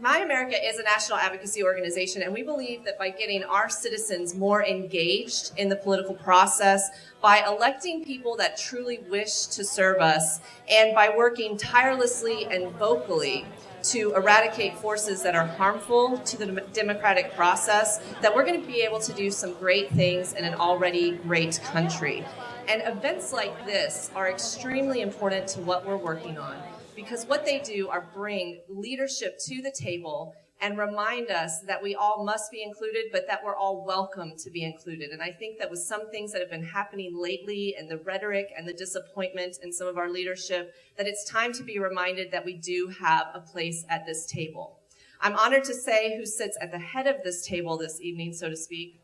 My America is a national advocacy organization, and we believe that by getting our citizens more engaged in the political process, by electing people that truly wish to serve us, and by working tirelessly and vocally to eradicate forces that are harmful to the democratic process, that we're going to be able to do some great things in an already great country. And events like this are extremely important to what we're working on, because what they do are bring leadership to the table and remind us that we all must be included, but that we're all welcome to be included. And I think that with some things that have been happening lately and the rhetoric and the disappointment in some of our leadership, that it's time to be reminded that we do have a place at this table. I'm honored to say who sits at the head of this table this evening, so to speak.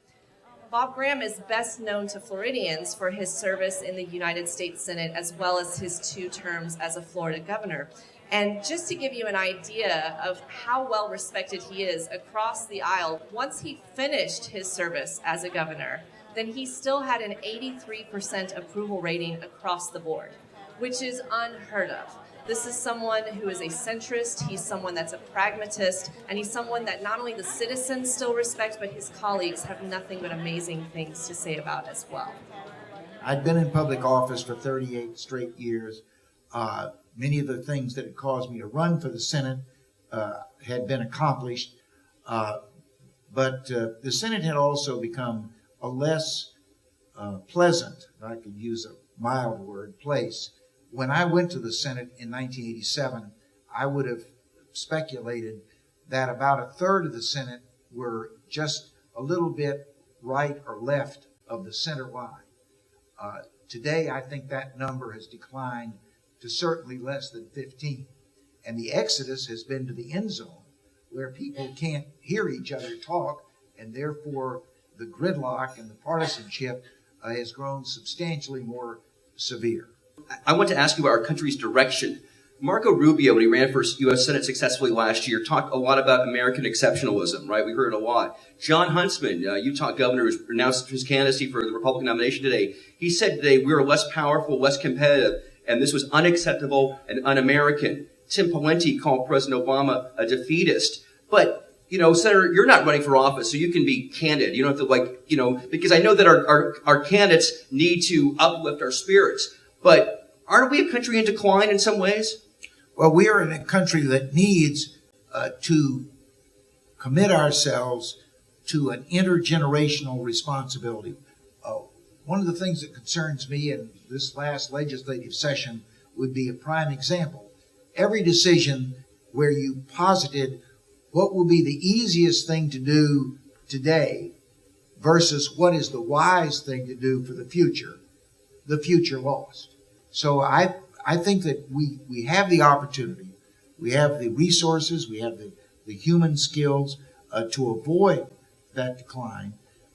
Bob Graham is best known to Floridians for his service in the United States Senate, as well as his 2 terms as a Florida governor. And just to give you an idea of how well respected he is across the aisle, once he finished his service as a governor, then he still had an 83% approval rating across the board, which is unheard of. This is someone who is a centrist, he's someone that's a pragmatist, and he's someone that not only the citizens still respect, but his colleagues have nothing but amazing things to say about as well. I'd been in public office for 38 straight years. Many of the things that had caused me to run for the Senate had been accomplished, but the Senate had also become a less pleasant, if I could use a mild word, place. When I went to the Senate in 1987, I would have speculated that about a third of the Senate were just a little bit right or left of the center line. Today, I think that number has declined to certainly less than 15. And the exodus has been to the end zone, where people can't hear each other talk, and therefore the gridlock and the partisanship has grown substantially more severe. I want to ask you about our country's direction. Marco Rubio, when he ran for U.S. Senate successfully last year, talked a lot about American exceptionalism, right? We heard it a lot. John Huntsman, Utah governor, who's announced his candidacy for the Republican nomination today, he said today we were less powerful, less competitive, and this was unacceptable and un-American. Tim Pawlenty called President Obama a defeatist. But, Senator, you're not running for office, so you can be candid. You don't have to, because I know that our candidates need to uplift our spirits. But aren't we a country in decline in some ways? Well, we are in a country that needs to commit ourselves to an intergenerational responsibility. One of the things that concerns me in this last legislative session would be a prime example. Every decision where you posited what will be the easiest thing to do today versus what is the wise thing to do for the future lost. So I think that we have the opportunity, we have the resources, we have the human skills to avoid that decline,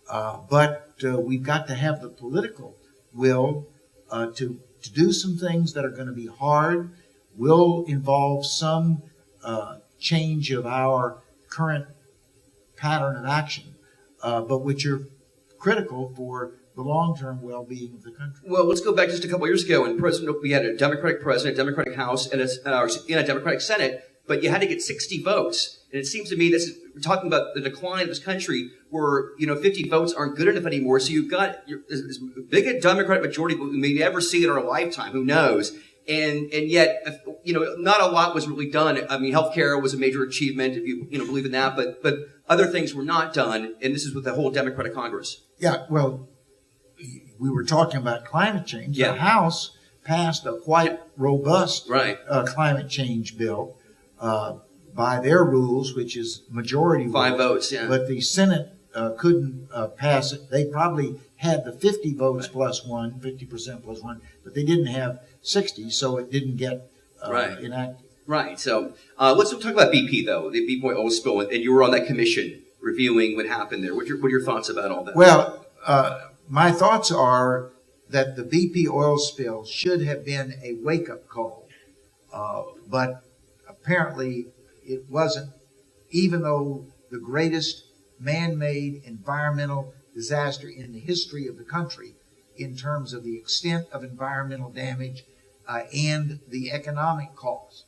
but we've got to have the political will to do some things that are going to be hard, will involve some change of our current pattern of action, but which are critical for the long-term well-being of the country. Well, let's go back just a couple of years ago when we had a Democratic president, Democratic House, and a Democratic Senate, but you had to get 60 votes. And it seems to me we're talking about the decline of this country where, 50 votes aren't good enough anymore. So you've got as big a Democratic majority we may ever see in our lifetime. Who knows? And yet, not a lot was really done. I mean, healthcare was a major achievement, if you believe in that, but other things were not done. And this is with the whole Democratic Congress. Yeah, well, we were talking about climate change. Yeah. The House passed a quite robust climate change bill by their rules, which is majority vote. 5 votes, yeah. But the Senate couldn't pass it. They probably had the 50 votes plus one, 50% plus one, but they didn't have 60, so it didn't get enacted. Right. So let's talk about BP, though, the BP oil spill, and you were on that commission reviewing what happened there. What are your thoughts about all that? Well, my thoughts are that the BP oil spill should have been a wake-up call, but apparently it wasn't, even though the greatest man-made environmental disaster in the history of the country in terms of the extent of environmental damage and the economic cost.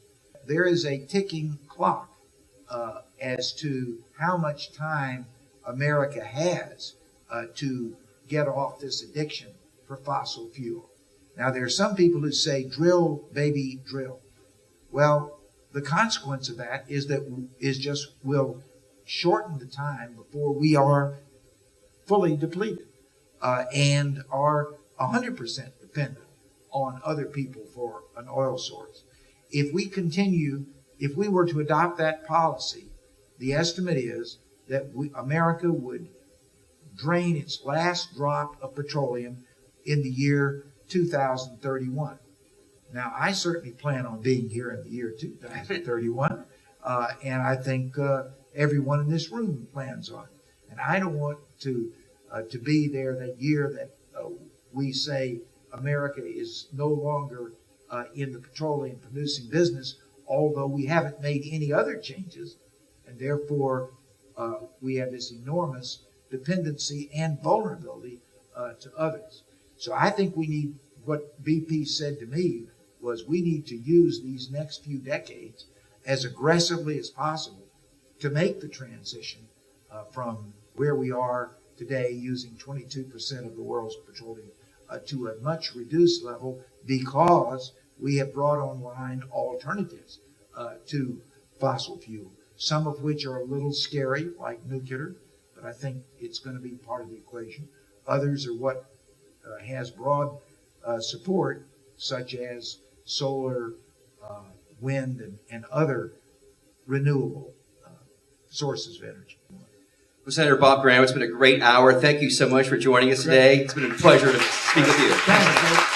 There is a ticking clock as to how much time America has to get off this addiction for fossil fuel. Now, there are some people who say, drill, baby, drill. Well, the consequence of that is will shorten the time before we are fully depleted and are 100% dependent on other people for an oil source. If we were to adopt that policy, the estimate is that America would drain its last drop of petroleum in the year 2031. Now, I certainly plan on being here in the year 2031, and I think everyone in this room plans on it. And I don't want to be there that year that we say America is no longer in the petroleum producing business, although we haven't made any other changes, and therefore we have this enormous dependency and vulnerability to others. So I think we need, what BP said to me was, we need to use these next few decades as aggressively as possible to make the transition from where we are today, using 22% of the world's petroleum, to a much reduced level, because we have brought online alternatives to fossil fuel, some of which are a little scary, like nuclear, but I think it's going to be part of the equation. Others are what has broad support, such as solar, wind, and other renewable sources of energy. Well, Senator Bob Graham, it's been a great hour. Thank you so much for joining us today. It's been a pleasure to speak with you. Thank you.